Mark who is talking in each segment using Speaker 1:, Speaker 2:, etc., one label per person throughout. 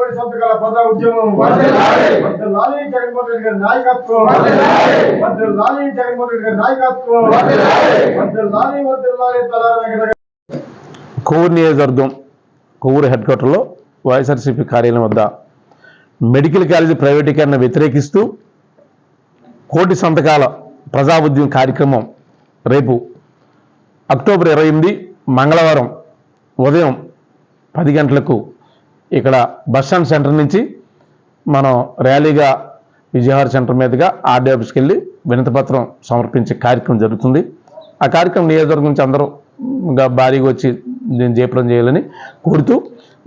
Speaker 1: కోటి సంతకాల ప్రజా ఉద్యమం లాలి జగన్మోహన్ రెడ్డి గారి నాయకత్వం లాలి జగన్మోహన్ రెడ్డి గారి నాయకత్వం లాలి తలారి.
Speaker 2: కొవ్వూరు నియోజకవర్గం కొవ్వూరు హెడ్ క్వార్టర్లో వైఎస్ఆర్సీపీ కార్యాలయం వద్ద మెడికల్ కాలేజీ ప్రైవేటీకరణ వ్యతిరేకిస్తూ కోటి సంతకాల ప్రజా ఉద్యమం కార్యక్రమం రేపు అక్టోబర్ 28 మంగళవారం ఉదయం 10 గంటలకు ఇక్కడ బస్టాండ్ సెంటర్ నుంచి మనం ర్యాలీగా విజయవాడ సెంటర్ మీదుగా ఆర్డీ ఆఫీస్కి వెళ్ళి వినతిపత్రం సమర్పించే కార్యక్రమం జరుగుతుంది. ఆ కార్యక్రమం నియోజకవర్గం నుంచి అందరూ భారీగా వచ్చి దీన్ని జయప్రదం చేయాలని కోరుతూ,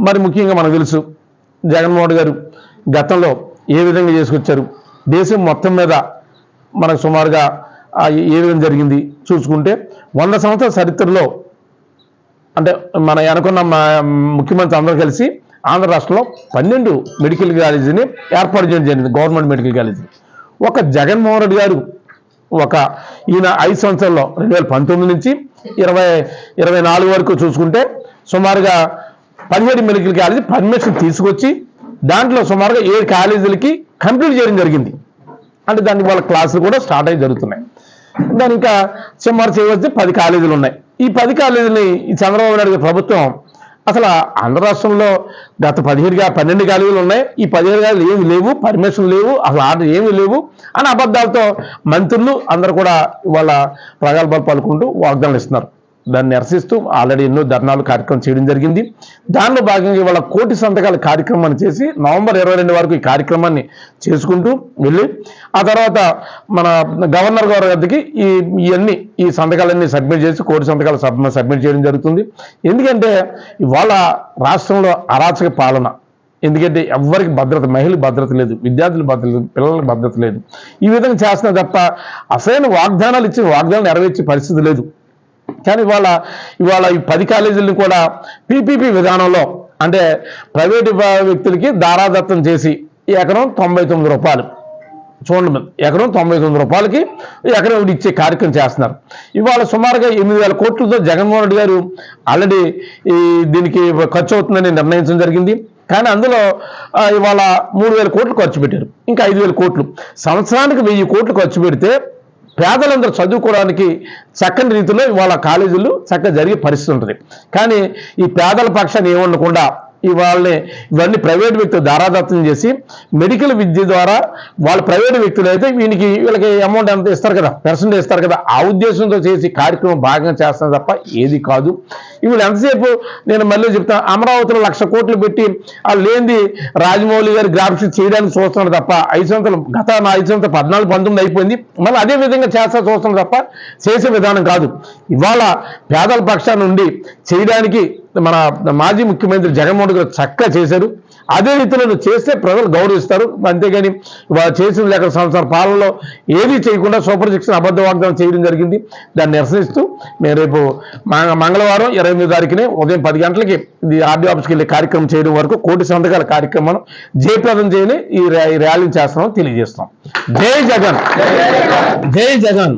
Speaker 2: మరి ముఖ్యంగా మనకు తెలుసు జగన్మోహన్ గారు గతంలో ఏ విధంగా చేసుకొచ్చారు, దేశం మొత్తం మీద మనకు సుమారుగా ఏ విధంగా జరిగింది చూసుకుంటే 100 సంవత్సరాల చరిత్రలో అంటే మన అనుకున్న ముఖ్యమంత్రి అందరూ కలిసి ఆంధ్ర రాష్ట్రంలో 12 మెడికల్ కాలేజీని ఏర్పాటు చేయడం జరిగింది, గవర్నమెంట్ మెడికల్ కాలేజీ. ఒక జగన్మోహన్ రెడ్డి గారు ఈయన 5 సంవత్సరాల్లో 2019 నుంచి 2024 వరకు చూసుకుంటే సుమారుగా 17 మెడికల్ కాలేజీ పర్మిషన్ తీసుకొచ్చి దాంట్లో సుమారుగా 7 కాలేజీలకి కంప్లీట్ చేయడం జరిగింది. అంటే దానికి వాళ్ళ క్లాసులు కూడా స్టార్ట్ అయ్యి జరుగుతున్నాయి. దాని ఇంకా సుమారు చేయవలసి 10 కాలేజీలు ఉన్నాయి. ఈ 10 కాలేజీలని ఈ చంద్రబాబు నాయుడు ప్రభుత్వం అసలు ఆంధ్ర రాష్ట్రంలో గత 12 కాలేజీలు ఉన్నాయి, ఈ 15 కాలేజీలు ఏమి లేవు, పర్మిషన్ లేవు, అసలు ఆర్డర్ ఏమీ లేవు అని అబద్ధాలతో మంత్రులు అందరూ కూడా వాళ్ళ ప్రగల్భాలు పలుకుంటూ వాగ్దానాలు ఇస్తున్నారు. దాన్ని నిరసిస్తూ ఆల్రెడీ ఎన్నో ధర్నాలు కార్యక్రమం చేయడం జరిగింది. దానిలో భాగంగా ఇవాళ కోటి సంతకాల కార్యక్రమాన్ని చేసి నవంబర్ 22 వరకు ఈ కార్యక్రమాన్ని చేసుకుంటూ వెళ్ళి ఆ తర్వాత మన గవర్నర్ గారి వద్దకి ఈ సంతకాలన్నీ సబ్మిట్ చేసి కోటి సంతకాలు సబ్మిట్ చేయడం జరుగుతుంది. ఎందుకంటే ఇవాళ రాష్ట్రంలో అరాచక పాలన, ఎందుకంటే ఎవరికి భద్రత, మహిళలకు భద్రత లేదు, విద్యార్థులకు భద్రత లేదు, పిల్లలకు భద్రత లేదు. ఈ విధంగా చేస్తున్నా తప్ప అసలైన వాగ్దానాలు ఇచ్చిన వాగ్దానాలు నెరవేర్చే పరిస్థితి లేదు. కానీ ఇవాళ ఈ 10 కాలేజీలను కూడా పీపీపీ విధానంలో అంటే ప్రైవేటు వ్యక్తులకి దారాదత్తం చేసి ఎకరం 99 రూపాయలు చూడండి, ఎకరం 99 రూపాయలకి ఎకరం ఇచ్చే కార్యక్రమం చేస్తున్నారు. ఇవాళ సుమారుగా 8,000 కోట్లతో జగన్మోహన్ రెడ్డి గారు ఆల్రెడీ దీనికి ఖర్చు అవుతుందని నిర్ణయించడం జరిగింది. కానీ అందులో ఇవాళ 3,000 కోట్లు ఖర్చు పెట్టారు, ఇంకా 5,000 కోట్లు. సంవత్సరానికి 1,000 కోట్లు ఖర్చు పెడితే పేదలందరూ చదువుకోవడానికి చక్కని రీతిలో ఇవాళ కాలేజీలు చక్కగా జరిగే పరిస్థితి ఉంటుంది. కానీ ఈ పేదల పక్షాన్ని ఏమనకుండా ఇవన్నీ ప్రైవేట్ వ్యక్తులు దారాదత్తం చేసి మెడికల్ విద్య ద్వారా వాళ్ళ ప్రైవేట్ వ్యక్తులు అయితే వీళ్ళకి అమౌంట్ ఎంత ఇస్తారు కదా, పర్సెంటేజ్ ఇస్తారు కదా, ఆ ఉద్దేశంతో చేసి కార్యక్రమం భాగంగా చేస్తున్నారు తప్ప ఏది కాదు. వీళ్ళు ఎంతసేపు నేను మళ్ళీ చెప్తాను, అమరావతిలో 1,00,000 కోట్లు పెట్టి లేనిది రాజమౌళి గారి గ్రాఫిక్స్ చేయడానికి చూస్తున్నారు తప్ప 5 సంవత్సరాలు గత 5 సంవత్సరాలు 14-19 అయిపోయింది, మళ్ళీ అదే విధంగా చేస్తా చూస్తున్నారు తప్ప చేసే విధానం కాదు. ఇవాళ పేదల పక్షాన్ని ఉండి చేయడానికి మన మాజీ ముఖ్యమంత్రి జగన్మోహన్ గారు చక్కగా చేశారు. అదే రీతిలో చేస్తే ప్రజలు గౌరవిస్తారు. అంతేగాని చేసిన లేక సంవత్సరాల పాలనలో ఏది చేయకుండా సూపర్ 6 అబద్ధ వాగ్దానం చేయడం జరిగింది. దాన్ని నిరసిస్తూ మేము రేపు మంగళవారం 28వ తారీఖునే ఉదయం 10 గంటలకి ఆర్డీ ఆఫీస్కి వెళ్ళే కార్యక్రమం చేయడం వరకు కోటి సంతకాల కార్యక్రమం జయప్రదం చేయని ఈ ర్యాలీని చేస్తామని తెలియజేస్తాం. జై జగన్, జై జగన్.